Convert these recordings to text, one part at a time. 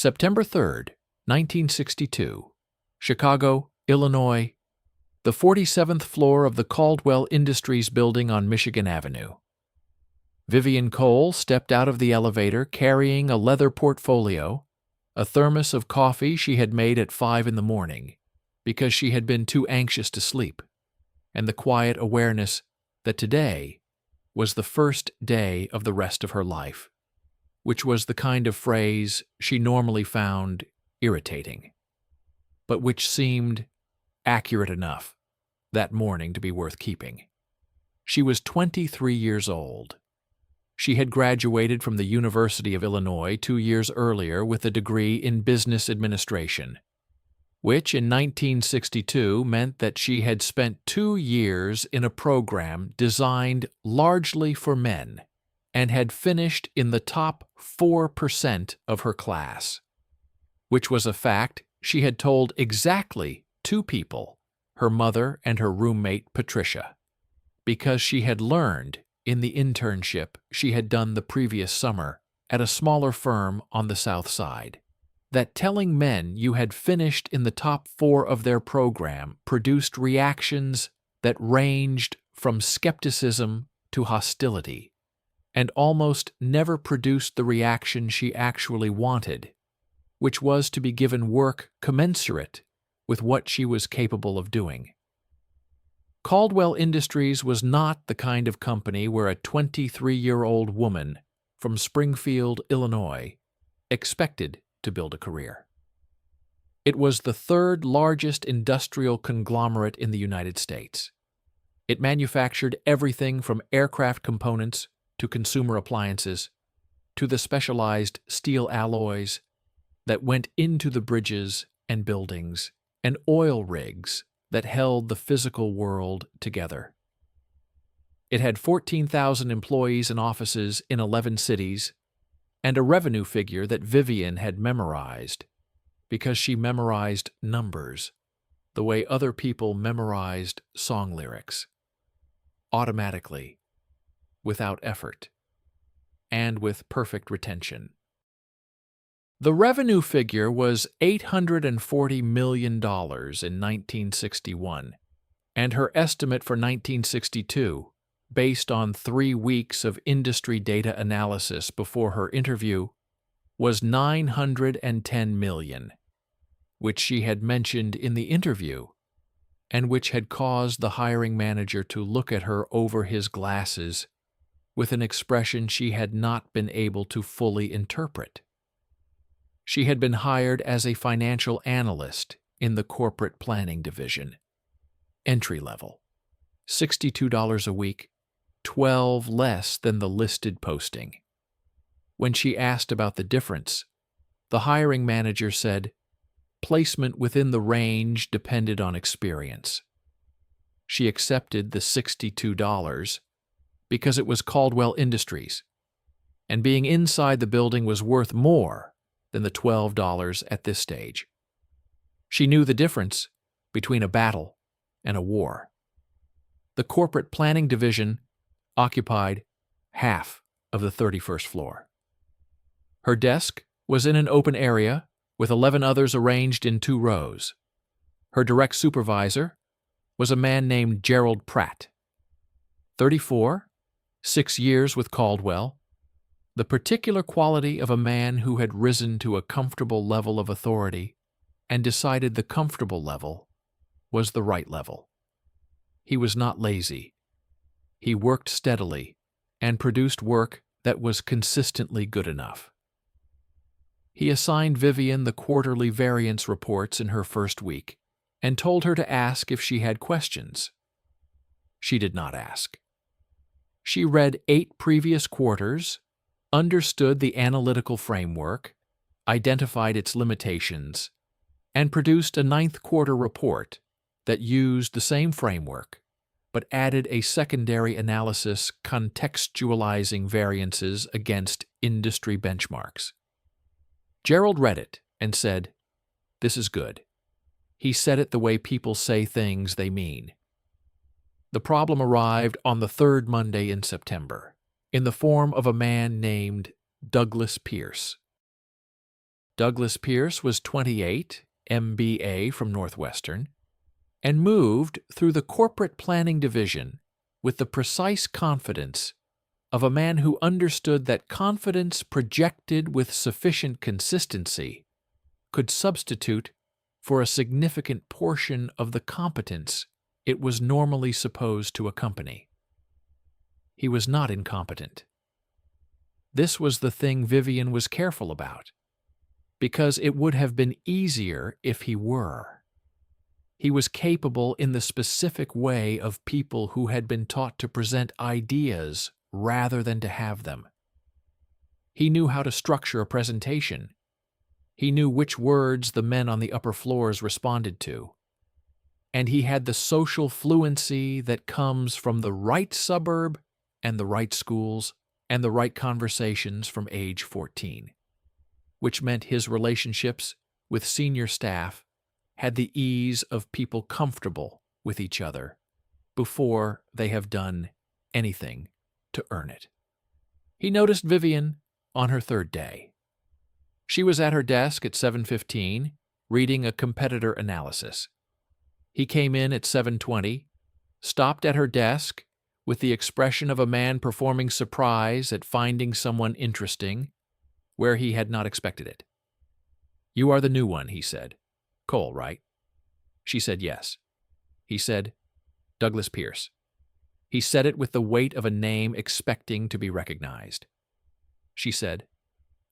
September 3rd, 1962, Chicago, Illinois, the 47th floor of the Caldwell Industries building on Michigan Avenue. Vivian Cole stepped out of the elevator carrying a leather portfolio, a thermos of coffee she had made at 5 in the morning because she had been too anxious to sleep, and the quiet awareness that today was the first day of the rest of her life, which was the kind of phrase she normally found irritating, but which seemed accurate enough that morning to be worth keeping. She was 23 years old. She had graduated from the University of Illinois 2 years earlier with a degree in business administration, which in 1962 meant that she had spent 2 years in a program designed largely for men and had finished in the top 4% of her class, which was a fact she had told exactly 2 people, her mother and her roommate Patricia, because she had learned in the internship she had done the previous summer at a smaller firm on the South Side, that telling men you had finished in the top 4 of their program produced reactions that ranged from skepticism to hostility, and almost never produced the reaction she actually wanted, which was to be given work commensurate with what she was capable of doing. Caldwell Industries was not the kind of company where a 23-year-old woman from Springfield, Illinois, expected to build a career. It was the 3rd largest industrial conglomerate in the United States. It manufactured everything from aircraft components to consumer appliances to the specialized steel alloys that went into the bridges and buildings and oil rigs that held the physical world together. It had 14,000 employees and offices in 11 cities, and a revenue figure that Vivian had memorized because she memorized numbers the way other people memorized song lyrics, automatically, without effort, and with perfect retention. The revenue figure was $840 million in 1961, and her estimate for 1962, based on 3 weeks of industry data analysis before her interview, was $910 million, which she had mentioned in the interview, and which had caused the hiring manager to look at her over his glasses with an expression she had not been able to fully interpret. She had been hired as a financial analyst in the corporate planning division. Entry level, $62 a week, $12 less than the listed posting. When she asked about the difference, the hiring manager said placement within the range depended on experience. She accepted the $62 because it was Caldwell Industries, and being inside the building was worth more than the $12 at this stage. She knew the difference between a battle and a war. The corporate planning division occupied half of the 31st floor. Her desk was in an open area with 11 others arranged in 2 rows. Her direct supervisor was a man named Gerald Pratt, 34, 6 years with Caldwell, the particular quality of a man who had risen to a comfortable level of authority and decided the comfortable level was the right level. He was not lazy. He worked steadily and produced work that was consistently good enough. He assigned Vivian the quarterly variance reports in her first week and told her to ask if she had questions. She did not ask. She read 8 previous quarters, understood the analytical framework, identified its limitations, and produced a 9th quarter report that used the same framework but added a secondary analysis contextualizing variances against industry benchmarks. Gerald read it and said, "This is good." He said it the way people say things they mean. The problem arrived on the 3rd Monday in September, in the form of a man named Douglas Pierce. Douglas Pierce was 28, MBA from Northwestern, and moved through the corporate planning division with the precise confidence of a man who understood that confidence projected with sufficient consistency could substitute for a significant portion of the competence it was normally supposed to accompany. He was not incompetent. This was the thing Vivian was careful about, because it would have been easier if he were. He was capable in the specific way of people who had been taught to present ideas rather than to have them. He knew how to structure a presentation. He knew which words the men on the upper floors responded to. And he had the social fluency that comes from the right suburb and the right schools and the right conversations from age 14, which meant his relationships with senior staff had the ease of people comfortable with each other before they have done anything to earn it. He noticed Vivian on her third day. She was at her desk at 7:15, reading a competitor analysis. He came in at 7:20, stopped at her desk with the expression of a man performing surprise at finding someone interesting where he had not expected it. "You are the new one," he said. "Cole, right?" She said yes. He said, "Douglas Pierce." He said it with the weight of a name expecting to be recognized. She said,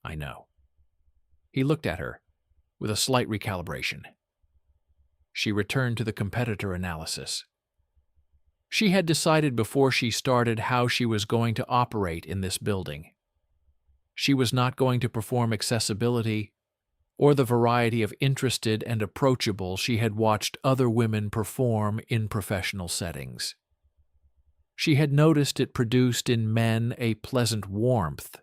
"I know." He looked at her with a slight recalibration. She returned to the competitor analysis. She had decided before she started how she was going to operate in this building. She was not going to perform accessibility or the variety of interested and approachable she had watched other women perform in professional settings. She had noticed it produced in men a pleasant warmth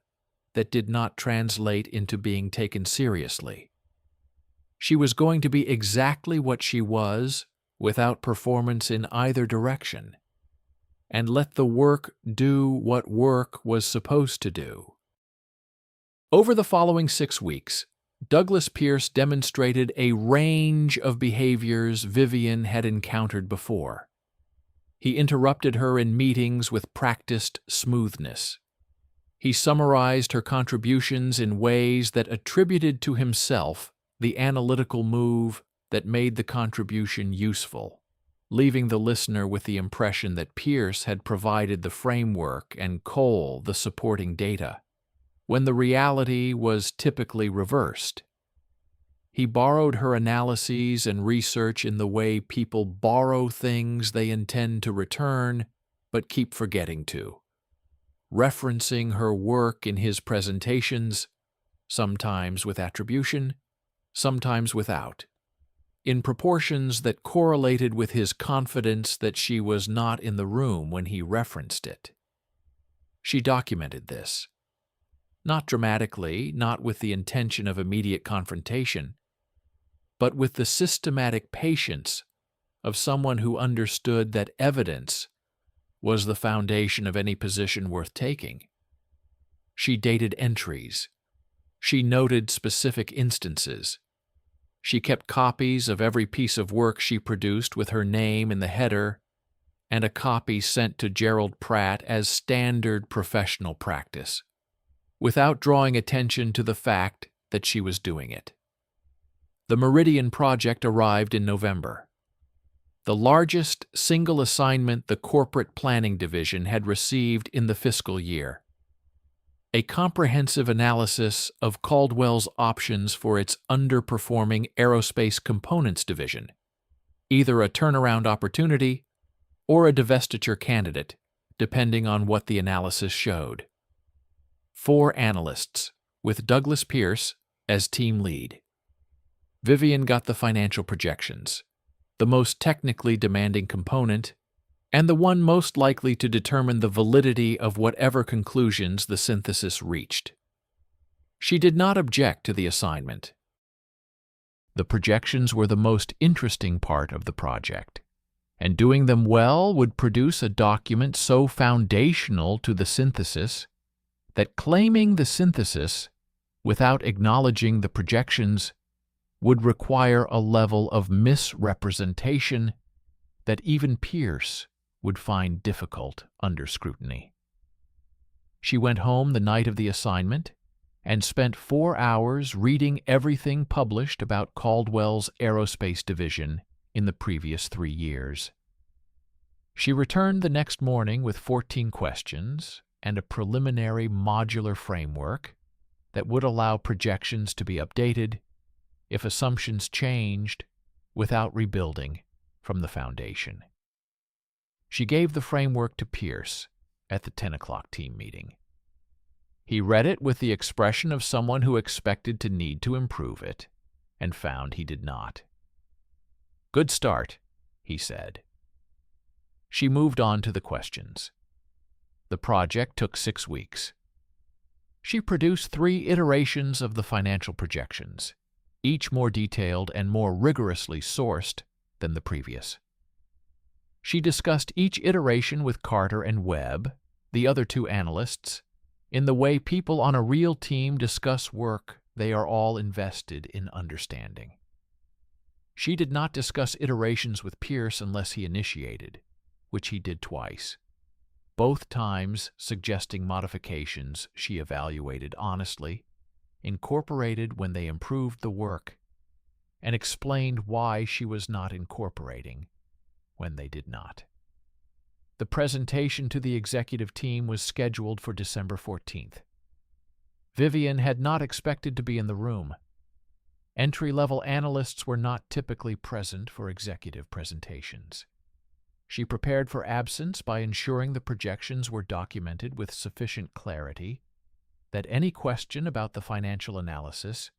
that did not translate into being taken seriously. She was going to be exactly what she was without performance in either direction, and let the work do what work was supposed to do. Over the following 6 weeks, Douglas Pierce demonstrated a range of behaviors Vivian had encountered before. He interrupted her in meetings with practiced smoothness. He summarized her contributions in ways that attributed to himself the analytical move that made the contribution useful, leaving the listener with the impression that Pierce had provided the framework and Cole the supporting data, when the reality was typically reversed. He borrowed her analyses and research in the way people borrow things they intend to return but keep forgetting to, referencing her work in his presentations, sometimes with attribution, sometimes without, in proportions that correlated with his confidence that she was not in the room when he referenced it. She documented this. Not dramatically, not with the intention of immediate confrontation, but with the systematic patience of someone who understood that evidence was the foundation of any position worth taking. She dated entries. She noted specific instances. She kept copies of every piece of work she produced with her name in the header and a copy sent to Gerald Pratt as standard professional practice, without drawing attention to the fact that she was doing it. The Meridian project arrived in November. The largest single assignment the corporate planning division had received in the fiscal year. A comprehensive analysis of Caldwell's options for its underperforming aerospace components division, either a turnaround opportunity or a divestiture candidate, depending on what the analysis showed. 4 analysts, with Douglas Pierce as team lead. Vivian got the financial projections, the most technically demanding component, and the one most likely to determine the validity of whatever conclusions the synthesis reached. She did not object to the assignment. The projections were the most interesting part of the project, and doing them well would produce a document so foundational to the synthesis that claiming the synthesis without acknowledging the projections would require a level of misrepresentation that even Pierce would find difficult under scrutiny. She went home the night of the assignment and spent 4 hours reading everything published about Caldwell's aerospace division in the previous 3 years. She returned the next morning with 14 questions and a preliminary modular framework that would allow projections to be updated if assumptions changed without rebuilding from the foundation. She gave the framework to Pierce at the 10 o'clock team meeting. He read it with the expression of someone who expected to need to improve it and found he did not. "Good start," he said. She moved on to the questions. The project took 6 weeks. She produced 3 iterations of the financial projections, each more detailed and more rigorously sourced than the previous. She discussed each iteration with Carter and Webb, the other 2 analysts, in the way people on a real team discuss work they are all invested in understanding. She did not discuss iterations with Pierce unless he initiated, which he did twice, both times suggesting modifications she evaluated honestly, incorporated when they improved the work, and explained why she was not incorporating when they did not. The presentation to the executive team was scheduled for December 14th. Vivian had not expected to be in the room. Entry-level analysts were not typically present for executive presentations. She prepared for absence by ensuring the projections were documented with sufficient clarity that any question about the financial analysis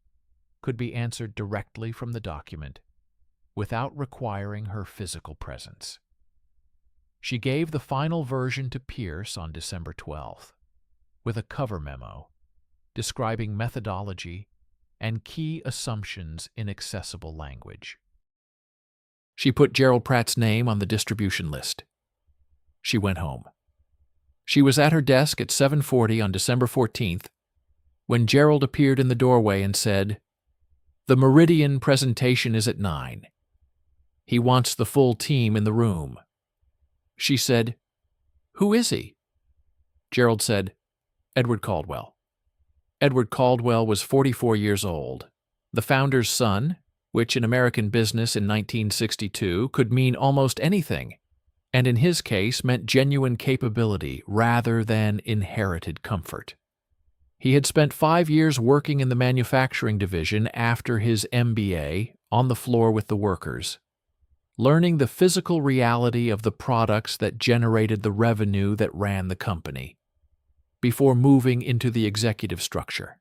could be answered directly from the document without requiring her physical presence. She gave the final version to Pierce on December 12th with a cover memo describing methodology and key assumptions in accessible language. She put Gerald Pratt's name on the distribution list. She went home. She was at her desk at 7:40 on December 14th when Gerald appeared in the doorway and said, "The Meridian presentation is at 9. He wants the full team in the room." She said, "Who is he?" Gerald said, "Edward Caldwell." Edward Caldwell was 44 years old, the founder's son, which in American business in 1962 could mean almost anything, and in his case meant genuine capability rather than inherited comfort. He had spent 5 years working in the manufacturing division after his MBA on the floor with the workers, learning the physical reality of the products that generated the revenue that ran the company, before moving into the executive structure.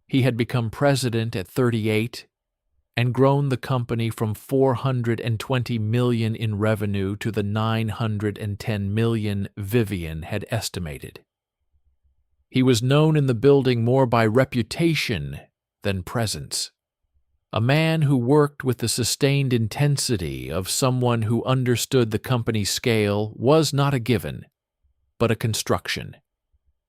He had become president at 38 and grown the company from $420 million in revenue to the $910 million Vivian had estimated. He was known in the building more by reputation than presence. A man who worked with the sustained intensity of someone who understood the company's scale was not a given, but a construction.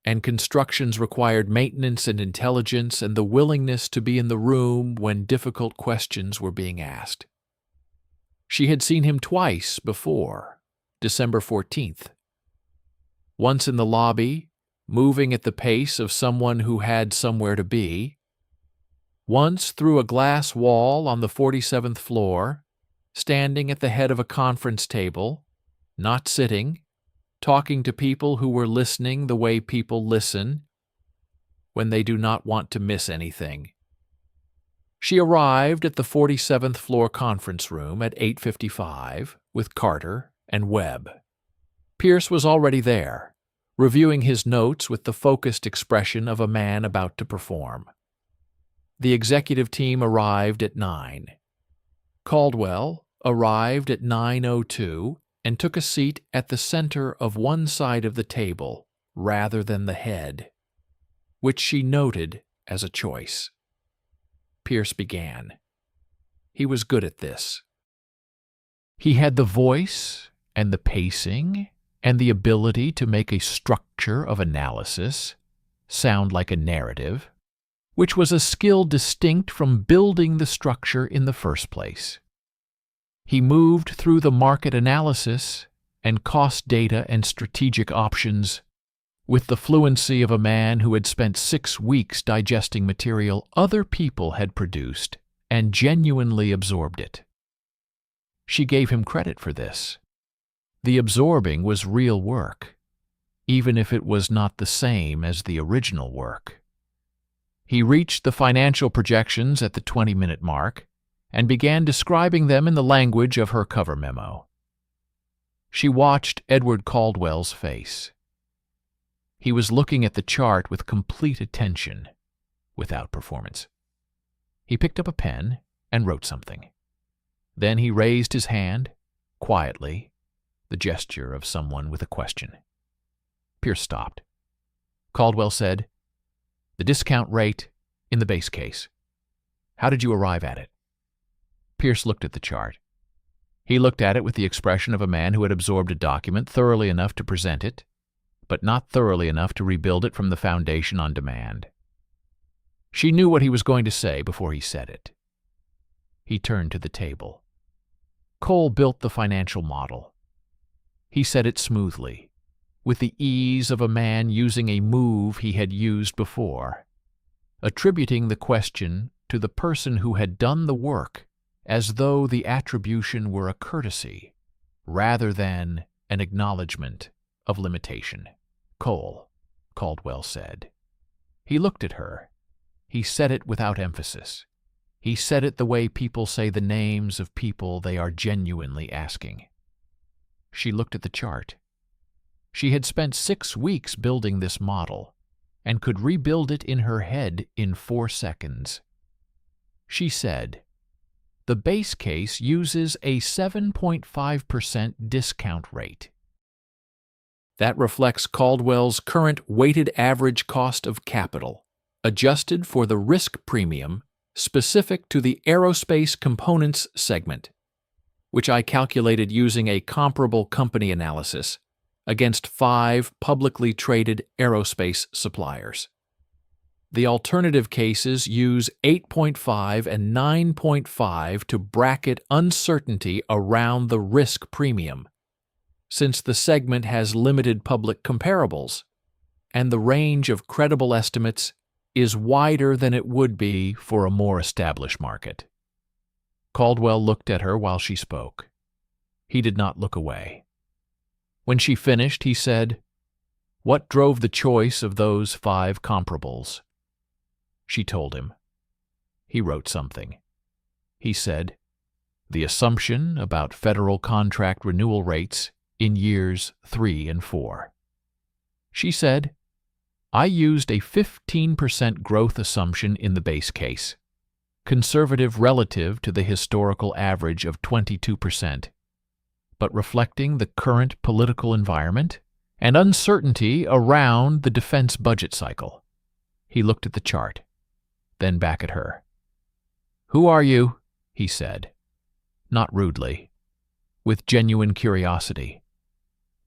And constructions required maintenance and intelligence and the willingness to be in the room when difficult questions were being asked. She had seen him twice before, December 14th. Once in the lobby, moving at the pace of someone who had somewhere to be. Once through a glass wall on the 47th floor, standing at the head of a conference table, not sitting, talking to people who were listening the way people listen when they do not want to miss anything. She arrived at the 47th floor conference room at 8:55 with Carter and Webb. Pierce was already there, reviewing his notes with the focused expression of a man about to perform. The executive team arrived at 9. Caldwell arrived at 9:02 and took a seat at the center of one side of the table rather than the head, which she noted as a choice. Pierce began. He was good at this. He had the voice and the pacing and the ability to make a structure of analysis sound like a narrative, which was a skill distinct from building the structure in the first place. He moved through the market analysis and cost data and strategic options with the fluency of a man who had spent 6 weeks digesting material other people had produced and genuinely absorbed it. She gave him credit for this. The absorbing was real work, even if it was not the same as the original work. He reached the financial projections at the 20-minute mark and began describing them in the language of her cover memo. She watched Edward Caldwell's face. He was looking at the chart with complete attention, without performance. He picked up a pen and wrote something. Then he raised his hand, quietly, the gesture of someone with a question. Pierce stopped. Caldwell said, "The discount rate in the base case. How did you arrive at it?" Pierce looked at the chart. He looked at it with the expression of a man who had absorbed a document thoroughly enough to present it, but not thoroughly enough to rebuild it from the foundation on demand. She knew what he was going to say before he said it. He turned to the table. Cole built the financial model. He said it smoothly, with the ease of a man using a move he had used before, attributing the question to the person who had done the work as though the attribution were a courtesy rather than an acknowledgment of limitation. "Cole," Caldwell said. He looked at her. He said it without emphasis. He said it the way people say the names of people they are genuinely asking. She looked at the chart. She had spent 6 weeks building this model and could rebuild it in her head in 4 seconds. She said, "The base case uses a 7.5% discount rate. That reflects Caldwell's current weighted average cost of capital, adjusted for the risk premium specific to the aerospace components segment, which I calculated using a comparable company analysis against 5 publicly traded aerospace suppliers. The alternative cases use 8.5 and 9.5 to bracket uncertainty around the risk premium, since the segment has limited public comparables, and the range of credible estimates is wider than it would be for a more established market." Caldwell looked at her while she spoke. He did not look away. When she finished, he said, "What drove the choice of those 5 comparables?" She told him. He wrote something. He said, "The assumption about federal contract renewal rates in years 3 and 4. She said, "I used a 15% growth assumption in the base case, conservative relative to the historical average of 22%, but reflecting the current political environment and uncertainty around the defense budget cycle." He looked at the chart, then back at her. "Who are you?" he said, not rudely, with genuine curiosity.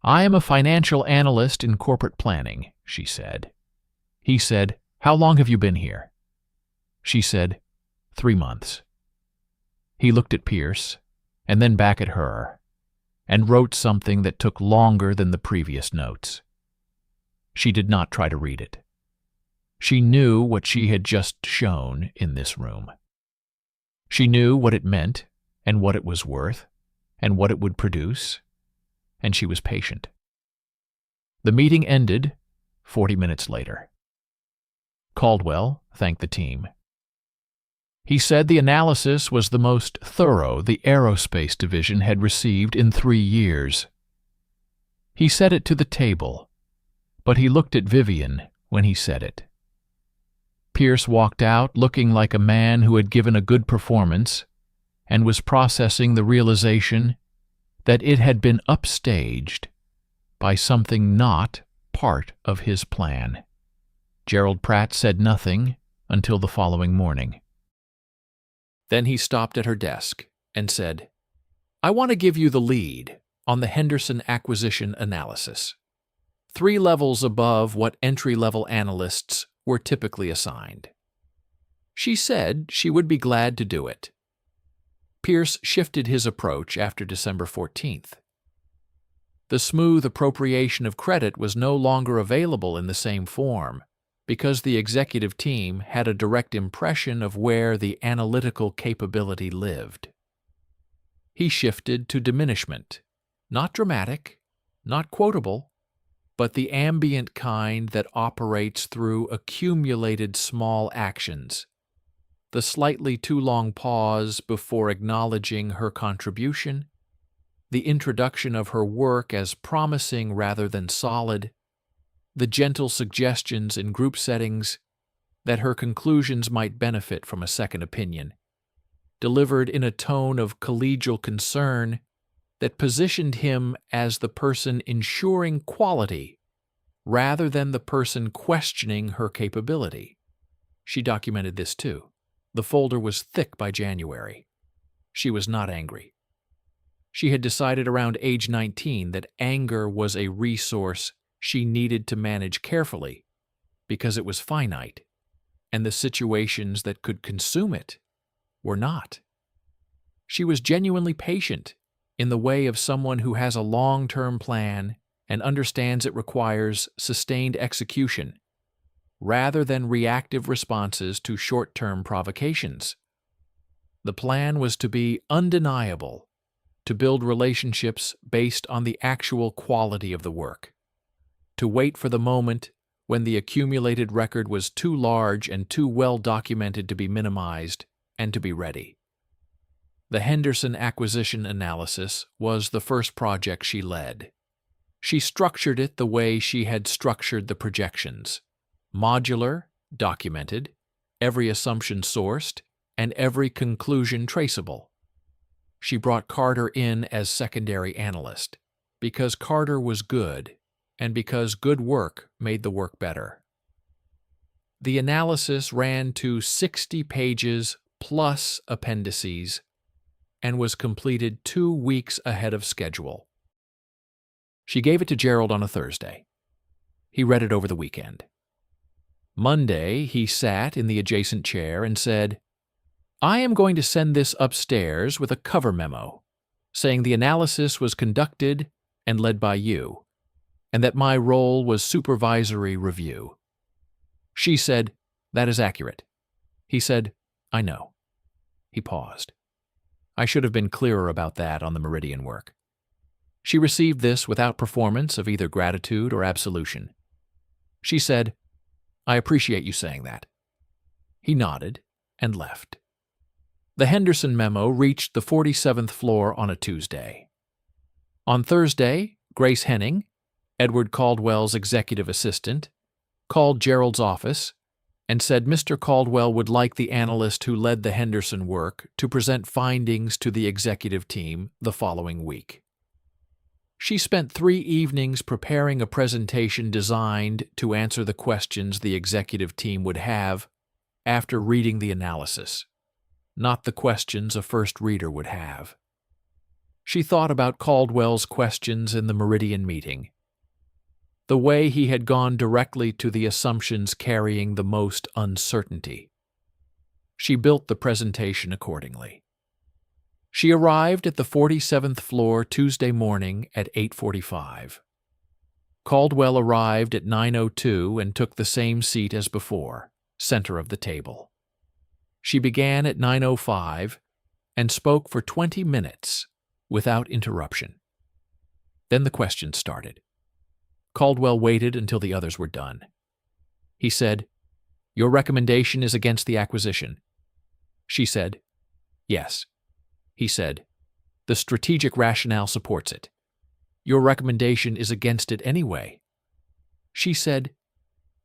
"I am a financial analyst in corporate planning," she said. He said, "How long have you been here?" She said, 3 months. He looked at Pierce, and then back at her, and wrote something that took longer than the previous notes. She did not try to read it. She knew what she had just shown in this room. She knew what it meant, and what it was worth, and what it would produce, and she was patient. The meeting ended 40 minutes later. Caldwell thanked the team. He said the analysis was the most thorough the aerospace division had received in 3 years. He said it to the table, but he looked at Vivian when he said it. Pierce walked out looking like a man who had given a good performance and was processing the realization that it had been upstaged by something not part of his plan. Gerald Pratt said nothing until the following morning. Then he stopped at her desk and said, "I want to give you the lead on the Henderson acquisition analysis, 3 levels above what entry-level analysts were typically assigned. She said she would be glad to do it. Pierce shifted his approach after December 14th. The smooth appropriation of credit was no longer available in the same form because the executive team had a direct impression of where the analytical capability lived. He shifted to diminishment, not dramatic, not quotable, but the ambient kind that operates through accumulated small actions. The slightly too long pause before acknowledging her contribution, the introduction of her work as promising rather than solid, the gentle suggestions in group settings that her conclusions might benefit from a second opinion, delivered in a tone of collegial concern that positioned him as the person ensuring quality rather than the person questioning her capability. She documented this too. The folder was thick by January. She was not angry. She had decided around age 19 that anger was a resource she needed to manage carefully because it was finite, and the situations that could consume it were not. She was genuinely patient in the way of someone who has a long-term plan and understands it requires sustained execution rather than reactive responses to short-term provocations. The plan was to be undeniable, to build relationships based on the actual quality of the work, to wait for the moment when the accumulated record was too large and too well documented to be minimized, and to be ready. The Henderson acquisition analysis was the first project she led. She structured it the way she had structured the projections: modular, documented, every assumption sourced, and every conclusion traceable. She brought Carter in as secondary analyst because Carter was good and because good work made the work better. The analysis ran to 60 pages plus appendices and was completed 2 weeks ahead of schedule. She gave it to Gerald on a Thursday. He read it over the weekend. Monday, he sat in the adjacent chair and said, "I am going to send this upstairs with a cover memo saying the analysis was conducted and led by you, and that my role was supervisory review." She said, "That is accurate." He said, "I know." He paused. "I should have been clearer about that on the Meridian work." She received this without performance of either gratitude or absolution. She said, "I appreciate you saying that." He nodded and left. The Henderson memo reached the 47th floor on a Tuesday. On Thursday, Grace Henning, Edward Caldwell's executive assistant, called Gerald's office and said Mr. Caldwell would like the analyst who led the Henderson work to present findings to the executive team the following week. She spent 3 evenings preparing a presentation designed to answer the questions the executive team would have after reading the analysis, not the questions a first reader would have. She thought about Caldwell's questions in the Meridian meeting, the way he had gone directly to the assumptions carrying the most uncertainty. She built the presentation accordingly. She arrived at the 47th floor Tuesday morning at 8:45. Caldwell arrived at 9:02 and took the same seat as before, center of the table. She began at 9:05 and spoke for 20 minutes without interruption. Then the questions started. Caldwell waited until the others were done. He said, "Your recommendation is against the acquisition." She said, "Yes." He said, "The strategic rationale supports it. Your recommendation is against it anyway." She said,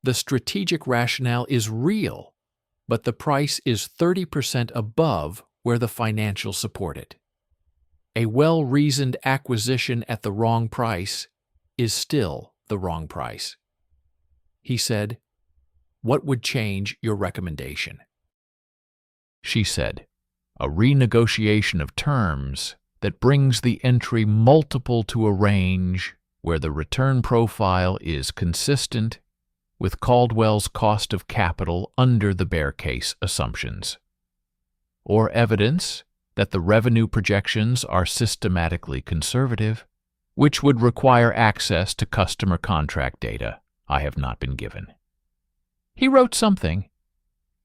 "The strategic rationale is real, but the price is 30% above where the financials support it. A well-reasoned acquisition at the wrong price is still the wrong price." He said, "What would change your recommendation?" She said, "A renegotiation of terms that brings the entry multiple to a range where the return profile is consistent with Caldwell's cost of capital under the bear case assumptions, or evidence that the revenue projections are systematically conservative, which would require access to customer contract data I have not been given. He wrote something.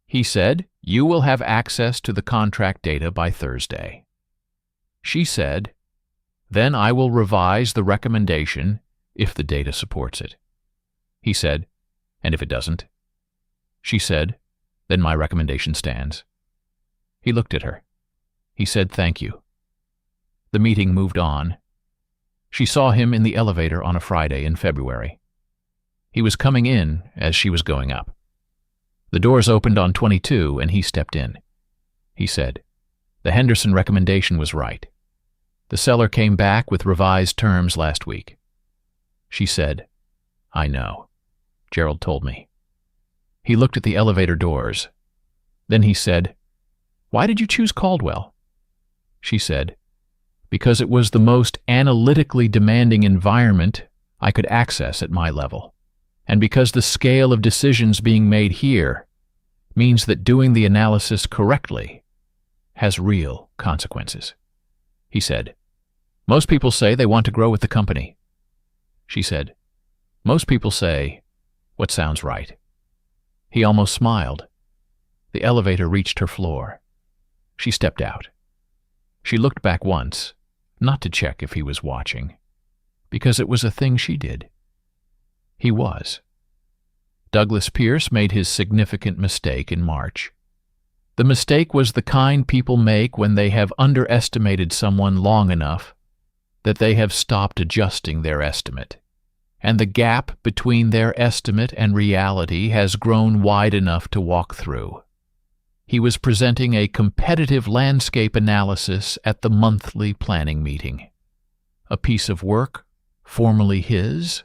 He said, "You will have access to the contract data by Thursday." She said, "Then I will revise the recommendation if the data supports it." He said, "And if it doesn't?" She said, "Then my recommendation stands." He looked at her. He said, "Thank you." The meeting moved on. She saw him in the elevator on a Friday in February. He was coming in as she was going up. The doors opened on 22 and he stepped in. He said, "The Henderson recommendation was right. The seller came back with revised terms last week." She said, "I know. Gerald told me." He looked at the elevator doors. Then he said, "Why did you choose Caldwell?" She said, "Because it was the most analytically demanding environment I could access at my level, and because the scale of decisions being made here means that doing the analysis correctly has real consequences." He said, "Most people say they want to grow with the company." She said, "Most people say what sounds right." He almost smiled. The elevator reached her floor. She stepped out. She looked back once, not to check if he was watching, because it was a thing she did. He was. Douglas Pierce made his significant mistake in March. The mistake was the kind people make when they have underestimated someone long enough that they have stopped adjusting their estimate, and the gap between their estimate and reality has grown wide enough to walk through. He was presenting a competitive landscape analysis at the monthly planning meeting, a piece of work, formerly his,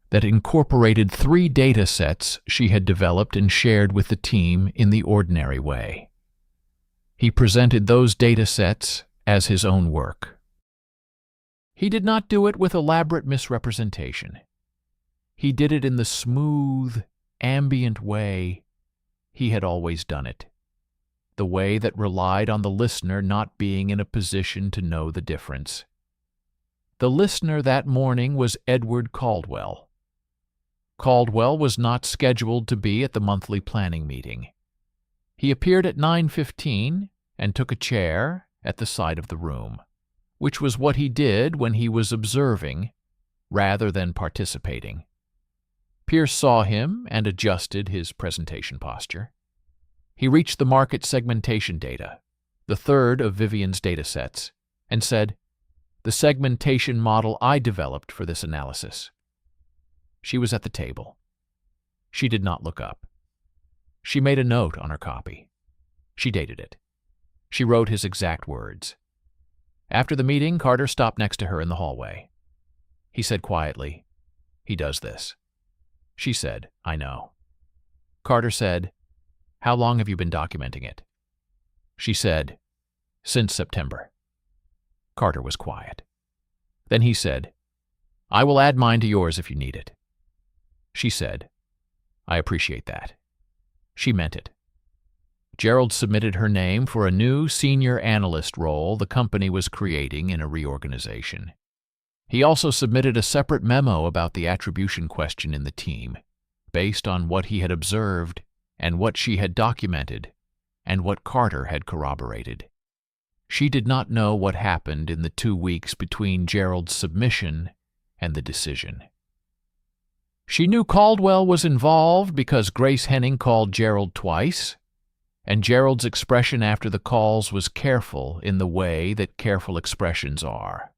that incorporated 3 data sets she had developed and shared with the team in the ordinary way. He presented those data sets as his own work. He did not do it with elaborate misrepresentation. He did it in the smooth, ambient way he had always done it, the way that relied on the listener not being in a position to know the difference. The listener that morning was Edward Caldwell. Caldwell was not scheduled to be at the monthly planning meeting. He appeared at 9:15 and took a chair at the side of the room, which was what he did when he was observing rather than participating. Pierce saw him and adjusted his presentation posture. He reached the market segmentation data, the third of Vivian's data sets, and said, "The segmentation model I developed for this analysis." She was at the table. She did not look up. She made a note on her copy. She dated it. She wrote his exact words. After the meeting, Carter stopped next to her in the hallway. He said quietly, "He does this." She said, "I know." Carter said, "How long have you been documenting it?" She said, "Since September." Carter was quiet. Then he said, "I will add mine to yours if you need it." She said, "I appreciate that." She meant it. Gerald submitted her name for a new senior analyst role the company was creating in a reorganization. He also submitted a separate memo about the attribution question in the team, based on what he had observed and what she had documented and what Carter had corroborated. She did not know what happened in the 2 weeks between Gerald's submission and the decision. She knew Caldwell was involved because Grace Henning called Gerald twice, and Gerald's expression after the calls was careful in the way that careful expressions are,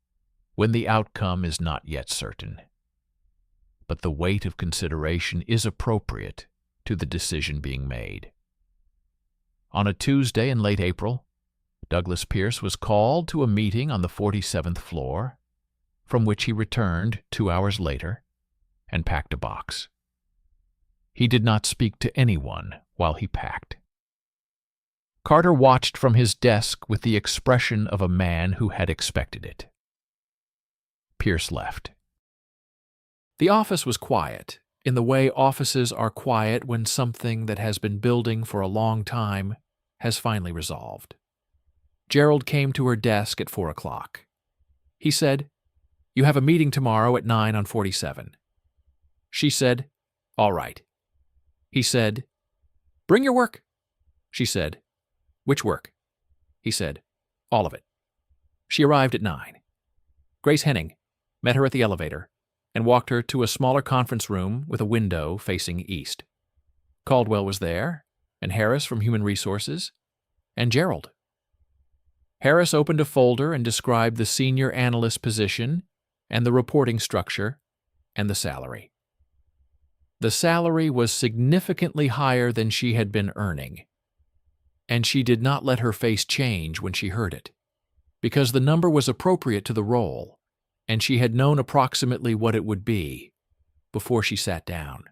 when the outcome is not yet certain. But the weight of consideration is appropriate to the decision being made. On a Tuesday in late April, Douglas Pierce was called to a meeting on the 47th floor, from which he returned 2 hours later and packed a box. He did not speak to anyone while he packed. Carter watched from his desk with the expression of a man who had expected it. Pierce left. The office was quiet, in the way offices are quiet when something that has been building for a long time has finally resolved. Gerald came to her desk at 4 o'clock. He said, "You have a meeting tomorrow at 9 on 47. She said, "All right." He said, "Bring your work." She said, "Which work?" He said, "All of it." She arrived at 9. Grace Henning met her at the elevator and walked her to a smaller conference room with a window facing east. Caldwell was there, and Harris from Human Resources, and Gerald. Harris opened a folder and described the senior analyst position and the reporting structure and the salary. The salary was significantly higher than she had been earning, and she did not let her face change when she heard it, because the number was appropriate to the role, and she had known approximately what it would be before she sat down.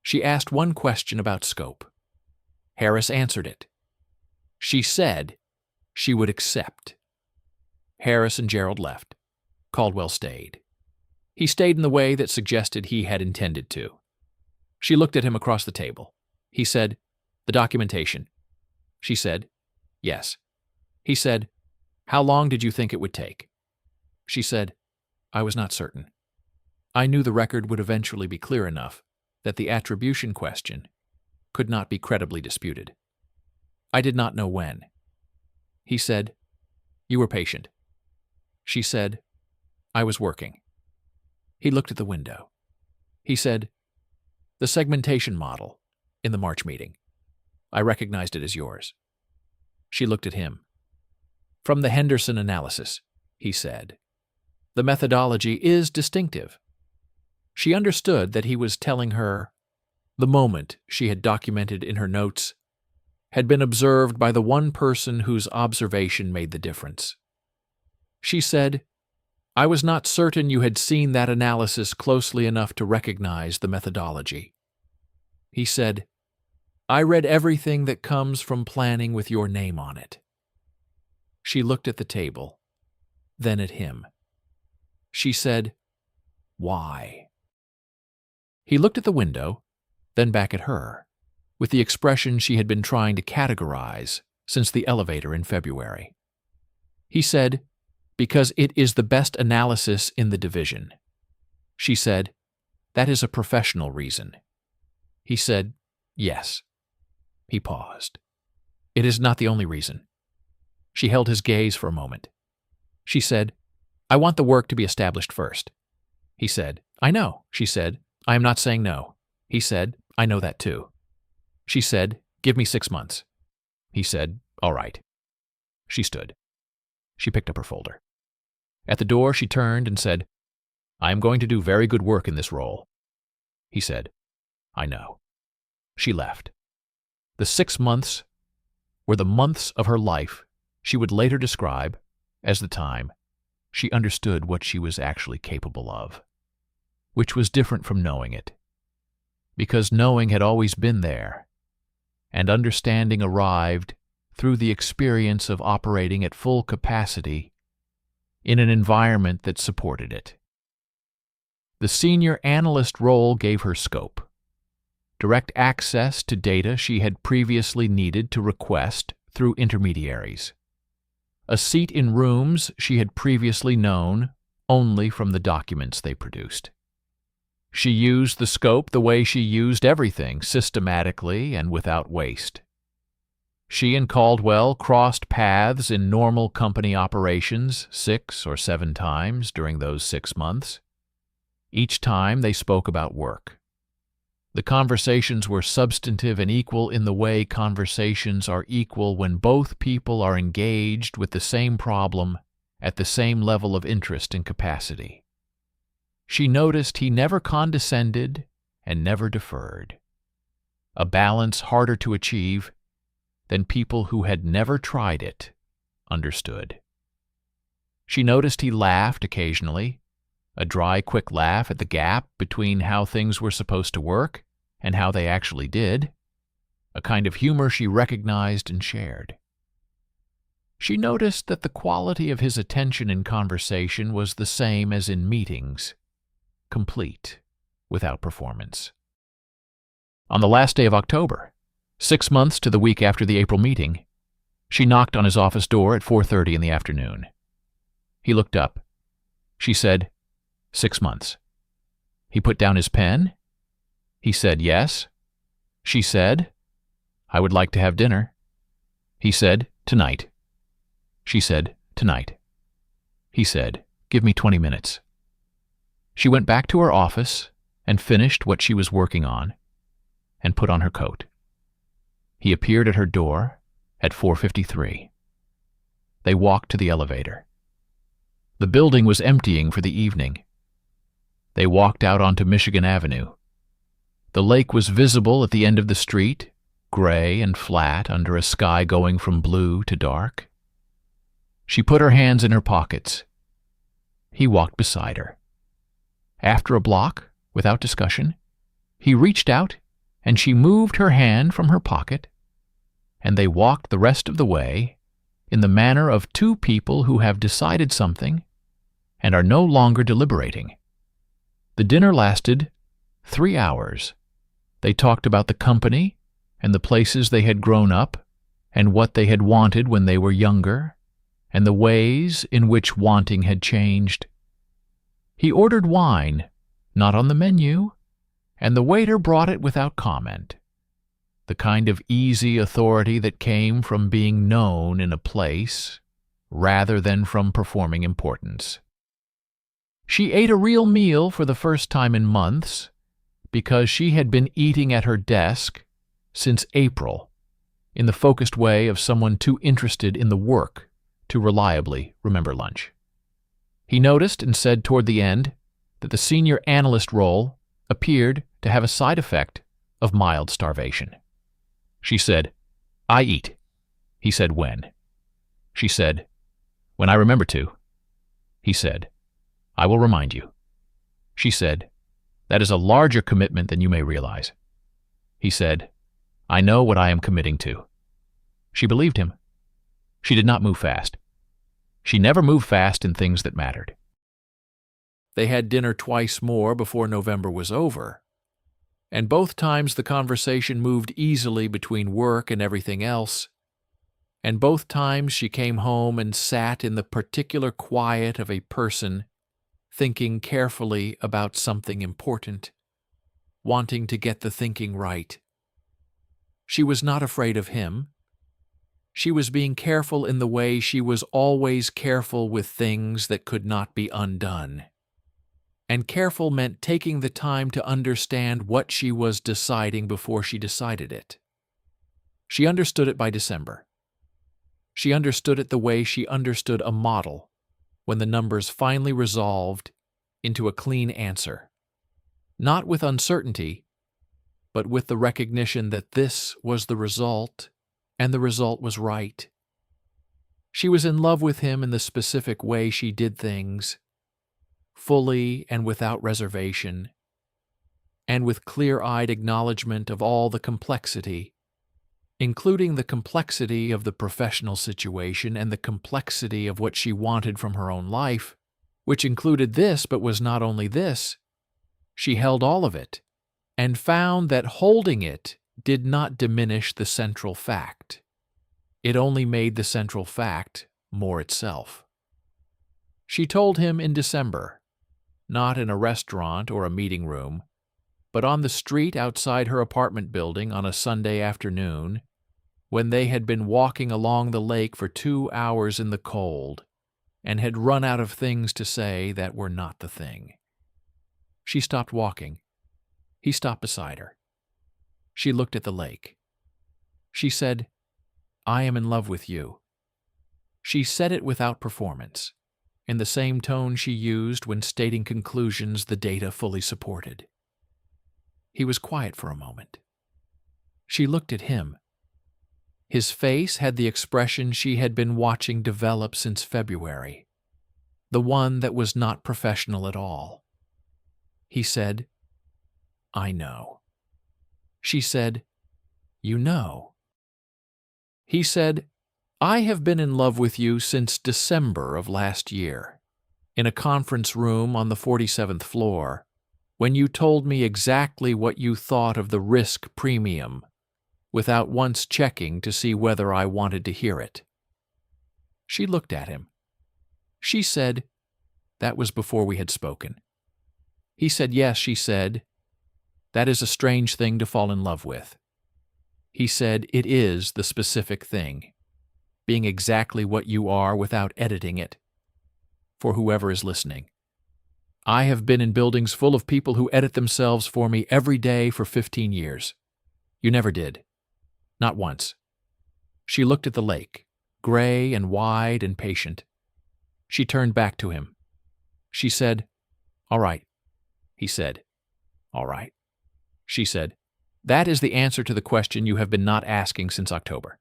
She asked one question about scope. Harris answered it. She said she would accept. Harris and Gerald left. Caldwell stayed. He stayed in the way that suggested he had intended to. She looked at him across the table. He said, "The documentation." She said, "Yes." He said, "How long did you think it would take?" She said, "I was not certain. I knew the record would eventually be clear enough that the attribution question could not be credibly disputed. I did not know when." He said, "You were patient." She said, "I was working." He looked at the window. He said, "The segmentation model in the March meeting. I recognized it as yours." She looked at him. "From the Henderson analysis," he said. "The methodology is distinctive." She understood that he was telling her the moment she had documented in her notes had been observed by the one person whose observation made the difference. She said, "I was not certain you had seen that analysis closely enough to recognize the methodology." He said, "I read everything that comes from planning with your name on it." She looked at the table, then at him. She said, "Why?" He looked at the window, then back at her, with the expression she had been trying to categorize since the elevator in February. He said, "Because it is the best analysis in the division." She said, "That is a professional reason." He said, "Yes." He paused. "It is not the only reason." She held his gaze for a moment. She said, "I want the work to be established first." He said, "I know." She said, "I am not saying no." He said, "I know that too." She said, "Give me 6 months." He said, "All right." She stood. She picked up her folder. At the door, she turned and said, "I am going to do very good work in this role." He said, "I know." She left. The 6 months were the months of her life she would later describe as the time she understood what she was actually capable of, which was different from knowing it, because knowing had always been there, and understanding arrived through the experience of operating at full capacity in an environment that supported it. The senior analyst role gave her scope, direct access to data she had previously needed to request through intermediaries, a seat in rooms she had previously known only from the documents they produced. She used the scope the way she used everything, systematically and without waste. She and Caldwell crossed paths in normal company operations 6 or 7 times during those 6 months. Each time they spoke about work. The conversations were substantive and equal in the way conversations are equal when both people are engaged with the same problem at the same level of interest and capacity. She noticed he never condescended and never deferred, a balance harder to achieve than people who had never tried it understood. She noticed he laughed occasionally, a dry, quick laugh at the gap between how things were supposed to work and how they actually did, a kind of humor she recognized and shared. She noticed that the quality of his attention in conversation was the same as in meetings, complete, without performance. On the last day of October, 6 months to the week after the April meeting, she knocked on his office door at 4:30 in the afternoon. He looked up. She said, 6 months. He put down his pen. He said, yes. She said, I would like to have dinner. He said, tonight. She said, tonight. He said, give me 20 minutes. She went back to her office and finished what she was working on and put on her coat. He appeared at her door at 4:53. They walked to the elevator. The building was emptying for the evening. They walked out onto Michigan Avenue. The lake was visible at the end of the street, gray and flat under a sky going from blue to dark. She put her hands in her pockets. He walked beside her. After a block, without discussion, he reached out and she moved her hand from her pocket, and they walked the rest of the way in the manner of two people who have decided something and are no longer deliberating. The dinner lasted 3 hours. They talked about the company and the places they had grown up and what they had wanted when they were younger and the ways in which wanting had changed. He ordered wine, not on the menu, and the waiter brought it without comment. The kind of easy authority that came from being known in a place rather than from performing importance. She ate a real meal for the first time in months because she had been eating at her desk since April in the focused way of someone too interested in the work to reliably remember lunch. He noticed and said toward the end that the senior analyst role appeared to have a side effect of mild starvation. She said, I eat. He said, when? She said, when I remember to. He said, I will remind you. She said, that is a larger commitment than you may realize. He said, I know what I am committing to. She believed him. She did not move fast. She never moved fast in things that mattered. They had dinner twice more before November was over, and both times the conversation moved easily between work and everything else, and both times she came home and sat in the particular quiet of a person thinking carefully about something important, wanting to get the thinking right. She was not afraid of him. She was being careful in the way she was always careful with things that could not be undone. And careful meant taking the time to understand what she was deciding before she decided it. She understood it by December. She understood it the way she understood a model when the numbers finally resolved into a clean answer, not with uncertainty, but with the recognition that this was the result, and the result was right. She was in love with him in the specific way she did things, fully and without reservation, and with clear-eyed acknowledgement of all the complexity, including the complexity of the professional situation and the complexity of what she wanted from her own life, which included this but was not only this. She held all of it, and found that holding it did not diminish the central fact. It only made the central fact more itself. She told him in December, not in a restaurant or a meeting room, but on the street outside her apartment building on a Sunday afternoon, when they had been walking along the lake for 2 hours in the cold and had run out of things to say that were not the thing. She stopped walking. He stopped beside her. She looked at the lake. She said, I am in love with you. She said it without performance, in the same tone she used when stating conclusions the data fully supported. He was quiet for a moment. She looked at him. His face had the expression she had been watching develop since February, the one that was not professional at all. He said, I know. She said, You know. He said, I have been in love with you since December of last year, in a conference room on the 47th floor, when you told me exactly what you thought of the risk premium, without once checking to see whether I wanted to hear it." She looked at him. She said, "That was before we had spoken." He said, "Yes," she said, "that is a strange thing to fall in love with." He said, "It is the specific thing, being exactly what you are without editing it." For whoever is listening, I have been in buildings full of people who edit themselves for me every day for 15 years. You never did. Not once. She looked at the lake, gray and wide and patient. She turned back to him. She said, "All right." He said, "All right." She said, "That is the answer to the question you have been not asking since October."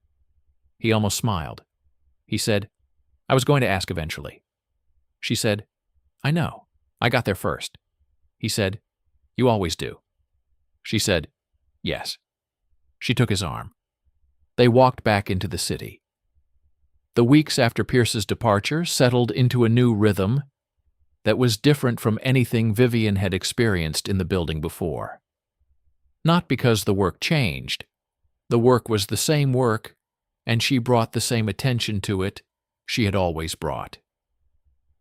He almost smiled. He said, "I was going to ask eventually." She said, "I know. I got there first." He said, "You always do." She said, "Yes." She took his arm. They walked back into the city. The weeks after Pierce's departure settled into a new rhythm that was different from anything Vivian had experienced in the building before. Not because the work changed. The work was the same work, and she brought the same attention to it she had always brought.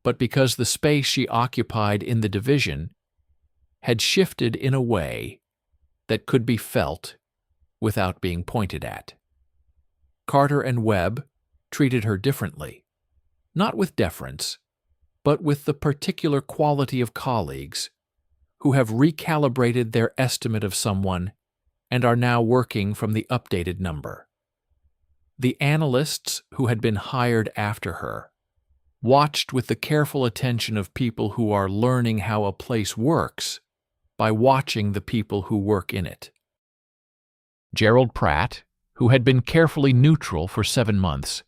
But because the space she occupied in the division had shifted in a way that could be felt without being pointed at. Carter and Webb treated her differently, not with deference, but with the particular quality of colleagues who have recalibrated their estimate of someone and are now working from the updated number. The analysts who had been hired after her watched with the careful attention of people who are learning how a place works by watching the people who work in it. Gerald Pratt, who had been carefully neutral for 7 months,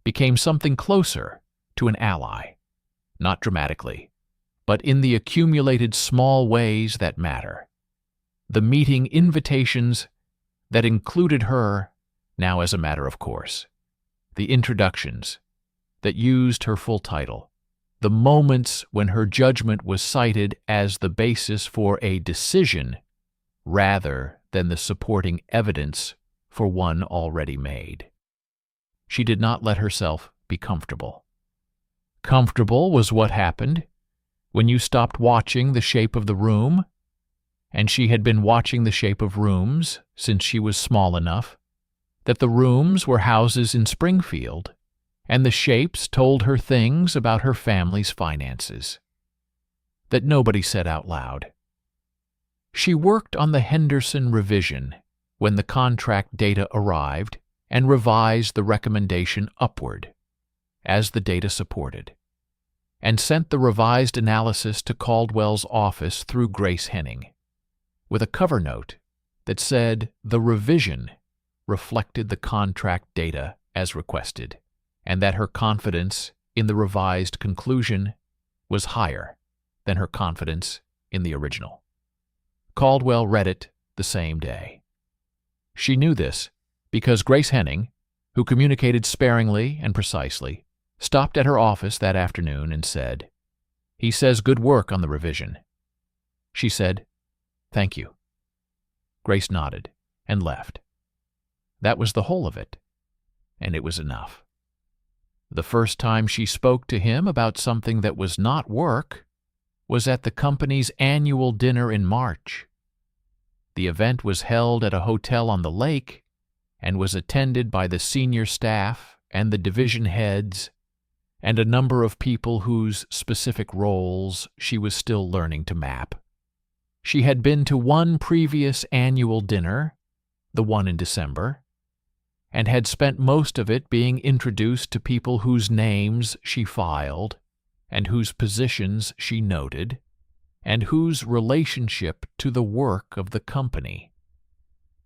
became something closer to an ally, not dramatically, but in the accumulated small ways that matter. The meeting invitations that included her, now as a matter of course. The introductions that used her full title. The moments when her judgment was cited as the basis for a decision rather than the supporting evidence for one already made. She did not let herself be comfortable. Comfortable was what happened when you stopped watching the shape of the room, and she had been watching the shape of rooms since she was small enough that the rooms were houses in Springfield, and the shapes told her things about her family's finances that nobody said out loud. She worked on the Henderson revision when the contract data arrived and revised the recommendation upward, as the data supported, and sent the revised analysis to Caldwell's office through Grace Henning, with a cover note that said the revision reflected the contract data as requested, and that her confidence in the revised conclusion was higher than her confidence in the original. Caldwell read it the same day. She knew this because Grace Henning, who communicated sparingly and precisely, stopped at her office that afternoon and said, "He says good work on the revision." She said, "Thank you." Grace nodded and left. That was the whole of it, and it was enough. The first time she spoke to him about something that was not work was at the company's annual dinner in March. The event was held at a hotel on the lake and was attended by the senior staff and the division heads and a number of people whose specific roles she was still learning to map. She had been to one previous annual dinner, the one in December, and had spent most of it being introduced to people whose names she filed and whose positions she noted and whose relationship to the work of the company.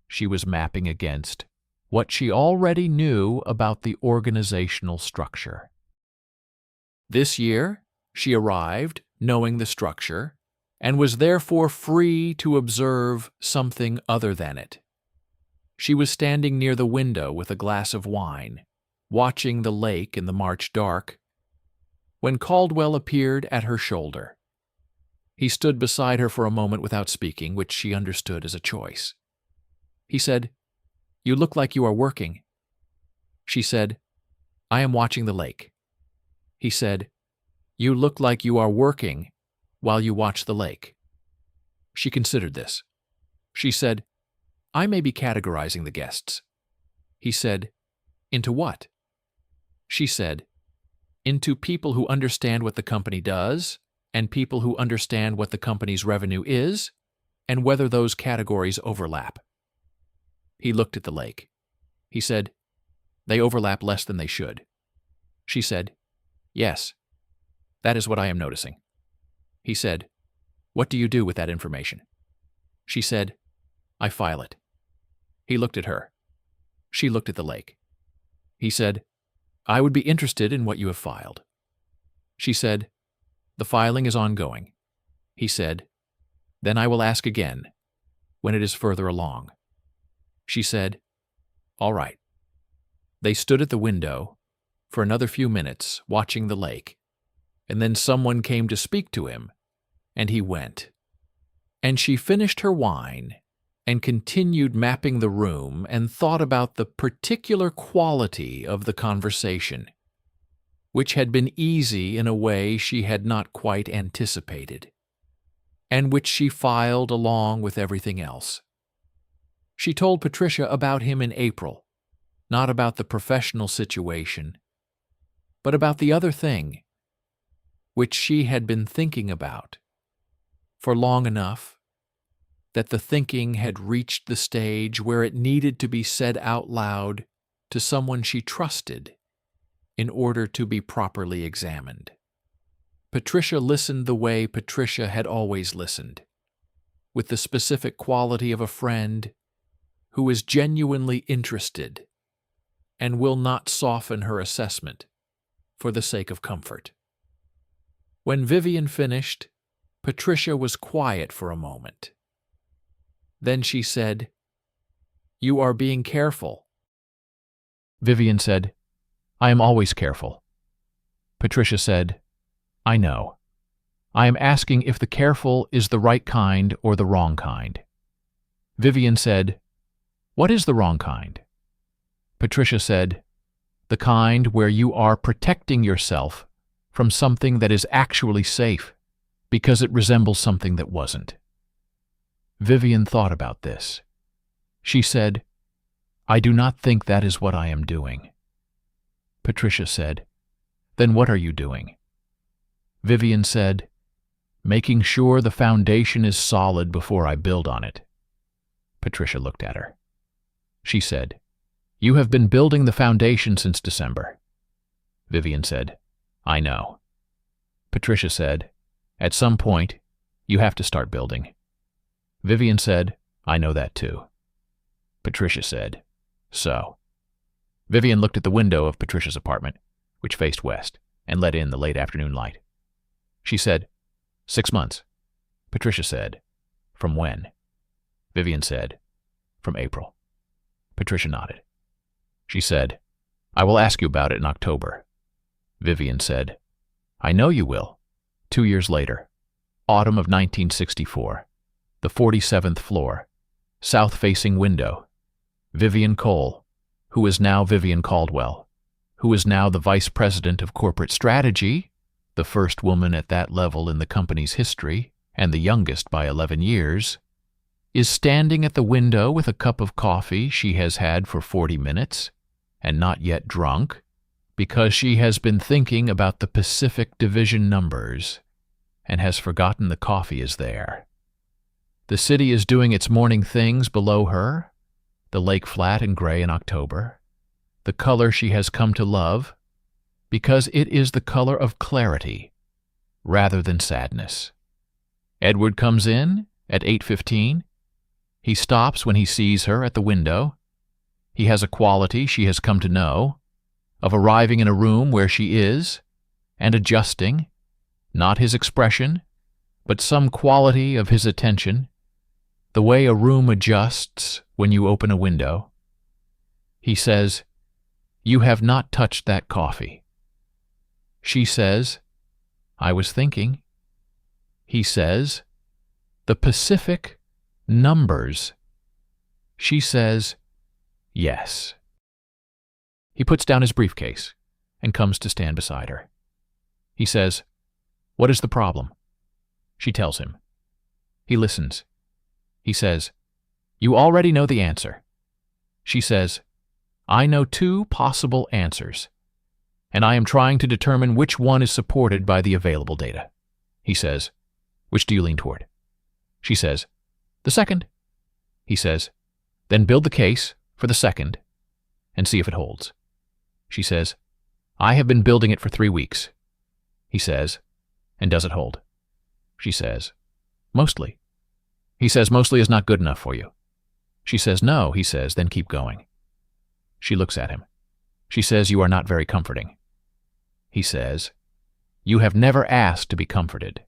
She was mapping against what she already knew about the organizational structure. This year, she arrived knowing the structure and was therefore free to observe something other than it. She was standing near the window with a glass of wine, watching the lake in the March dark, when Caldwell appeared at her shoulder. He stood beside her for a moment without speaking, which she understood as a choice. He said, "You look like you are working." She said, "I am watching the lake." He said, "You look like you are working while you watch the lake." She considered this. She said, "I may be categorizing the guests." He said, "Into what?" She said, "Into people who understand what the company does, and people who understand what the company's revenue is, and whether those categories overlap." He looked at the lake. He said, "They overlap less than they should." She said, "Yes, that is what I am noticing." He said, "What do you do with that information?" She said, "I file it." He looked at her. She looked at the lake. He said, "I would be interested in what you have filed." She said, "The filing is ongoing." He said, "Then I will ask again, when it is further along." She said, "All right." They stood at the window for another few minutes, watching the lake, and then someone came to speak to him, and he went. And she finished her wine and continued mapping the room and thought about the particular quality of the conversation, which had been easy in a way she had not quite anticipated, and which she filed along with everything else. She told Patricia about him in April, not about the professional situation, but about the other thing, which she had been thinking about for long enough that the thinking had reached the stage where it needed to be said out loud to someone she trusted in order to be properly examined. Patricia listened the way Patricia had always listened, with the specific quality of a friend who is genuinely interested and will not soften her assessment for the sake of comfort. When Vivian finished, Patricia was quiet for a moment. Then she said, "You are being careful." Vivian said, "I am always careful." Patricia said, "I know. I am asking if the careful is the right kind or the wrong kind." Vivian said, "What is the wrong kind?" Patricia said, "The kind where you are protecting yourself from something that is actually safe because it resembles something that wasn't." Vivian thought about this. She said, "I do not think that is what I am doing." Patricia said, "Then what are you doing?" Vivian said, "Making sure the foundation is solid before I build on it." Patricia looked at her. She said, "You have been building the foundation since December." Vivian said, "I know." Patricia said, "At some point, you have to start building." Vivian said, "I know that too." Patricia said, "So." Vivian looked at the window of Patricia's apartment, which faced west and let in the late afternoon light. She said, 6 months. Patricia said, "From when?" Vivian said, "From April." Patricia nodded. She said, "I will ask you about it in October." Vivian said, "I know you will." 2 years later, autumn of 1964, the 47th floor, south-facing window. Vivian Cole, who is now Vivian Caldwell, who is now the Vice President of Corporate Strategy, the first woman at that level in the company's history, and the youngest by 11 years, is standing at the window with a cup of coffee she has had for 40 minutes, and not yet drunk, because she has been thinking about the Pacific Division numbers, and has forgotten the coffee is there. The city is doing its morning things below her, the lake flat and gray in October, the color she has come to love, because it is the color of clarity rather than sadness. Edward comes in at 8:15. He stops when he sees her at the window. He has a quality she has come to know, of arriving in a room where she is, and adjusting, not his expression, but some quality of his attention, the way a room adjusts when you open a window. He says, "You have not touched that coffee." She says, "I was thinking." He says, "The Pacific numbers." She says, "Yes." He puts down his briefcase and comes to stand beside her. He says, "What is the problem?" She tells him. He listens. He says, "You already know the answer." She says, "I know two possible answers, and I am trying to determine which one is supported by the available data." He says, "Which do you lean toward?" She says, "The second." He says, "Then build the case for the second and see if it holds." She says, "I have been building it for 3 weeks." He says, "And does it hold?" She says, "Mostly." He says, "Mostly is not good enough for you." She says, "No." He says, "Then keep going." She looks at him. She says, "You are not very comforting." He says, "You have never asked to be comforted.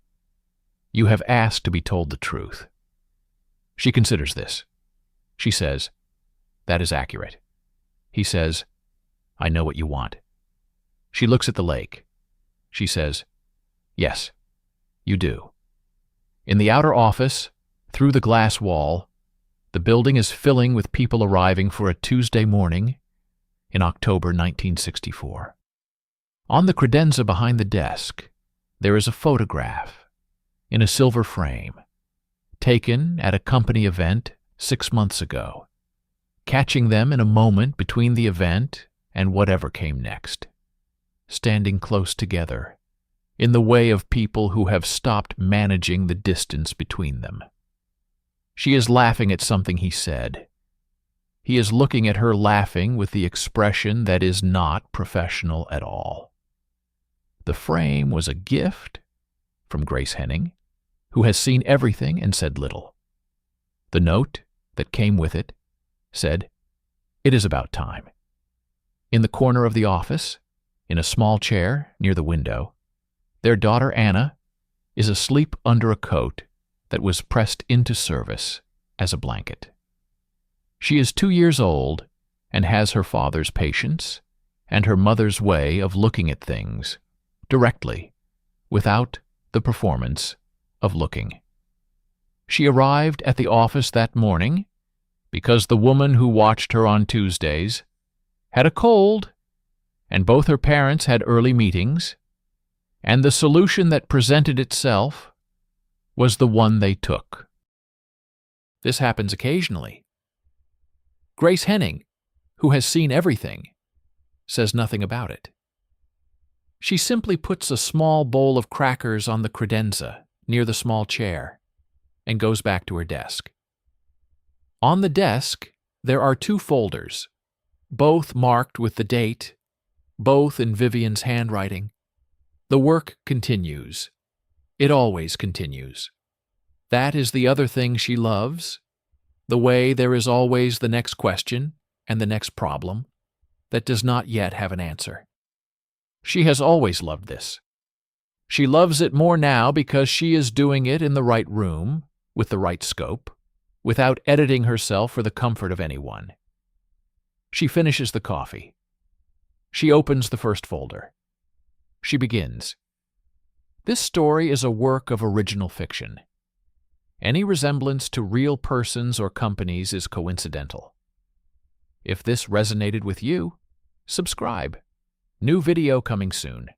You have asked to be told the truth." She considers this. She says, "That is accurate." He says, "I know what you want." She looks at the lake. She says, "Yes, you do." In the outer office, through the glass wall, the building is filling with people arriving for a Tuesday morning in October 1964. On the credenza behind the desk, there is a photograph in a silver frame, taken at a company event 6 months ago, catching them in a moment between the event and whatever came next, standing close together, in the way of people who have stopped managing the distance between them. She is laughing at something he said. He is looking at her laughing with the expression that is not professional at all. The frame was a gift from Grace Henning, who has seen everything and said little. The note that came with it said, "It is about time." In the corner of the office, in a small chair near the window, their daughter Anna is asleep under a coat that was pressed into service as a blanket. She is 2 years old and has her father's patience and her mother's way of looking at things directly, without the performance of looking. She arrived at the office that morning because the woman who watched her on Tuesdays had a cold, and both her parents had early meetings, and the solution that presented itself was the one they took. This happens occasionally. Grace Henning, who has seen everything, says nothing about it. She simply puts a small bowl of crackers on the credenza near the small chair and goes back to her desk. On the desk, there are 2 folders, both marked with the date, both in Vivian's handwriting. The work continues. It always continues. That is the other thing she loves, the way there is always the next question and the next problem that does not yet have an answer. She has always loved this. She loves it more now because she is doing it in the right room, with the right scope, without editing herself for the comfort of anyone. She finishes the coffee. She opens the first folder. She begins. This story is a work of original fiction. Any resemblance to real persons or companies is coincidental. If this resonated with you, subscribe. New video coming soon.